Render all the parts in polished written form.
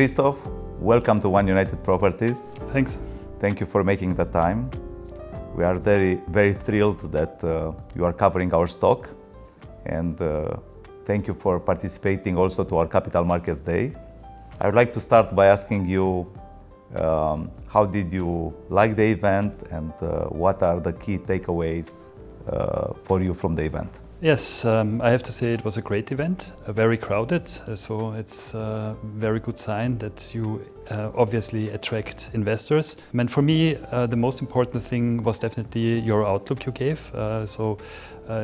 Christoph, welcome to One United Properties. Thanks. Thank you for making the time. We are very thrilled that you are covering our stock, and thank you for participating also to our Capital Markets Day. I would like to start by asking you, how did you like the event, and what are the key takeaways for you from the event? Yes, I have to say it was a great event, very crowded, so it's a very good sign that you obviously attract investors. I mean, for me, the most important thing was definitely your outlook you gave.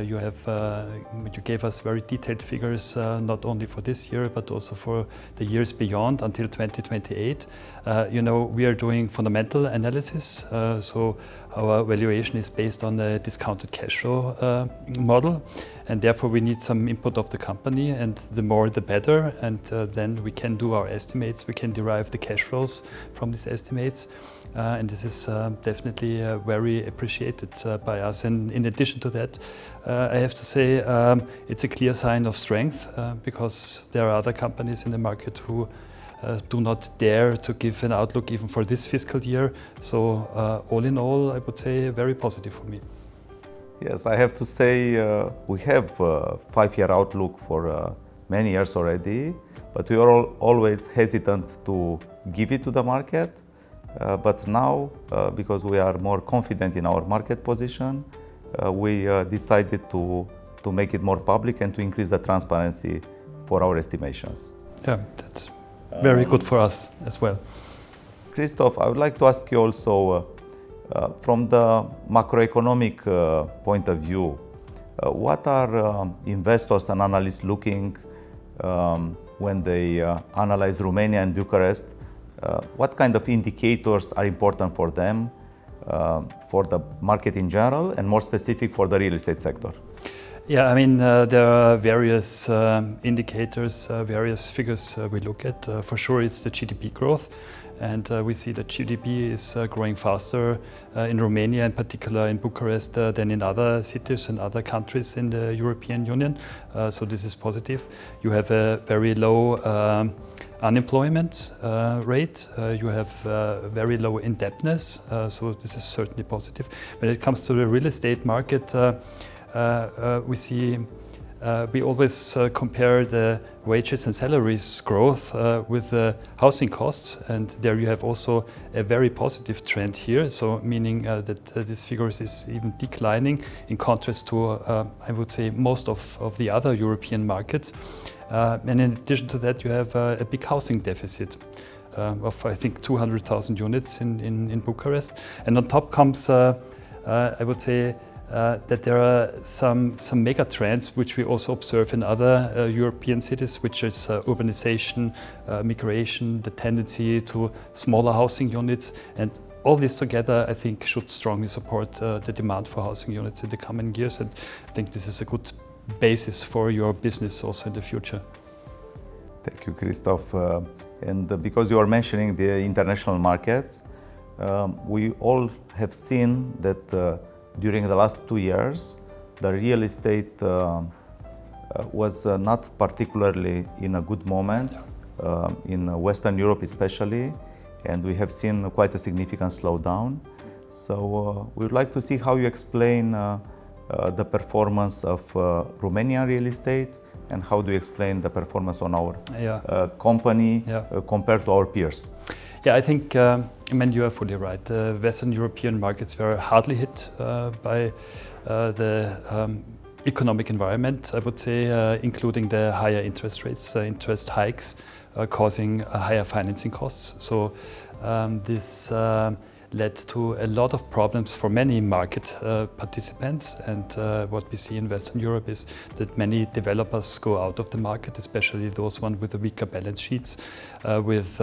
You gave us very detailed figures, not only for this year, but also for the years beyond until 2028. We are doing fundamental analysis, so our valuation is based on a discounted cash flow model, and therefore we need some input of the company, and the more the better, and then we can do our estimates, we can derive the cash flows from these estimates, and this is definitely very appreciated by us. And in addition to that, I have to say it's a clear sign of strength, because there are other companies in the market who do not dare to give an outlook even for this fiscal year. So all in all, I would say very positive for me. Yes, I have to say we have a 5-year outlook for many years already, but we are always hesitant to give it to the market. But now, because we are more confident in our market position, we decided to make it more public and to increase the transparency for our estimations. Yeah, that's very good for us as well. Christoph, I would like to ask you also, from the macroeconomic point of view, what are investors and analysts looking when they analyze Romania and Bucharest? What kind of indicators are important for them, for the market in general, and more specific for the real estate sector? Yeah, I mean, there are various indicators, various figures we look at. For sure, it's the GDP growth. And we see that GDP is growing faster in Romania, in particular in Bucharest, than in other cities and other countries in the European Union. So this is positive. You have a very low unemployment rate. You have very low indebtedness. So this is certainly positive. When it comes to the real estate market, we always compare the wages and salaries growth with the housing costs, and there you have also a very positive trend here. So meaning that this figure is even declining in contrast to, I would say, most of the other European markets. And in addition to that, you have a big housing deficit of, I think, 200,000 units in Bucharest. And on top comes, I would say, that there are some mega trends which we also observe in other European cities, which is urbanization, migration, the tendency to smaller housing units, and all this together I think should strongly support the demand for housing units in the coming years, and I think this is a good basis for your business also in the future. Thank you, Christoph. And because you are mentioning the international markets, we all have seen that during the last 2 years, the real estate was not particularly in a good moment, in Western Europe especially, and we have seen quite a significant slowdown. So we would like to see how you explain the performance of Romanian real estate, and how do you explain the performance on our company compared to our peers? Yeah, I think, you are fully right. The Western European markets were hardly hit by the economic environment, I would say, including the higher interest rates, interest hikes causing higher financing costs. So this led to a lot of problems for many market participants, and what we see in Western Europe is that many developers go out of the market, especially those ones with the weaker balance sheets, with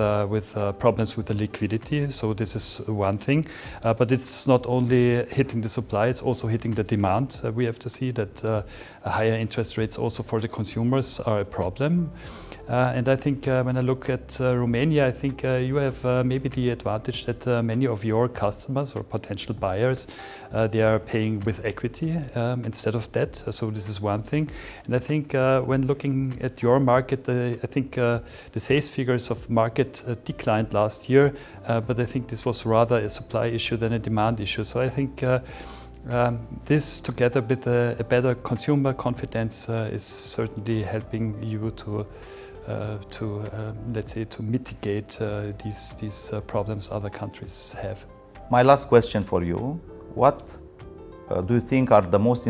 problems with the liquidity. So this is one thing, but it's not only hitting the supply, it's also hitting the demand. We have to see that higher interest rates also for the consumers are a problem. And I think when I look at Romania, I think you have maybe the advantage that many of your your customers or potential buyers, they are paying with equity instead of debt. So this is one thing. And I think when looking at your market, I think the sales figures of market declined last year, but I think this was rather a supply issue than a demand issue. So I think this, together with a better consumer confidence, is certainly helping you to let's say, to mitigate these problems other countries have. My last question for you: what do you think are the most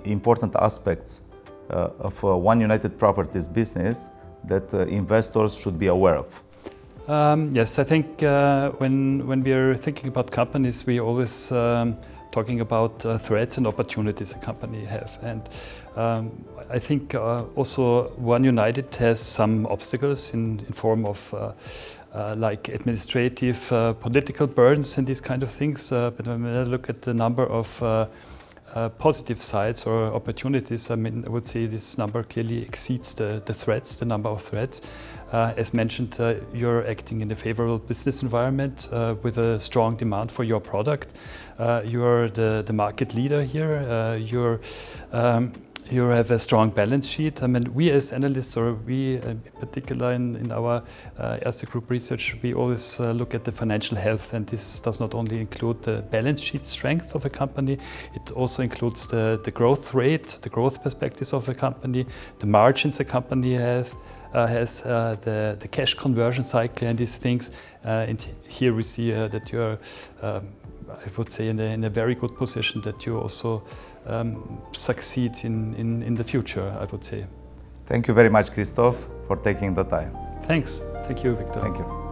important aspects of One United Properties business that investors should be aware of? Yes, I think when we are thinking about companies, we always talking about threats and opportunities a company have. And I think also One United has some obstacles in form of like administrative, political burdens and these kind of things. But when I look at the number of positive sides or opportunities, I mean, I would say this number clearly exceeds the threats, the number of threats. As mentioned, you're acting in a favorable business environment with a strong demand for your product. You're the market leader here. You have a strong balance sheet. I mean, we as analysts, or we in particular in our Erste Group research, we always look at the financial health, and this does not only include the balance sheet strength of a company, it also includes the growth rate, the growth perspectives of a company, the margins a company has the cash conversion cycle and these things. And here we see that you're, I would say, in a very good position, that you also succeed in the future, I would say. Thank you very much, Christoph, for taking the time. Thanks. Thank you, Victor. Thank you.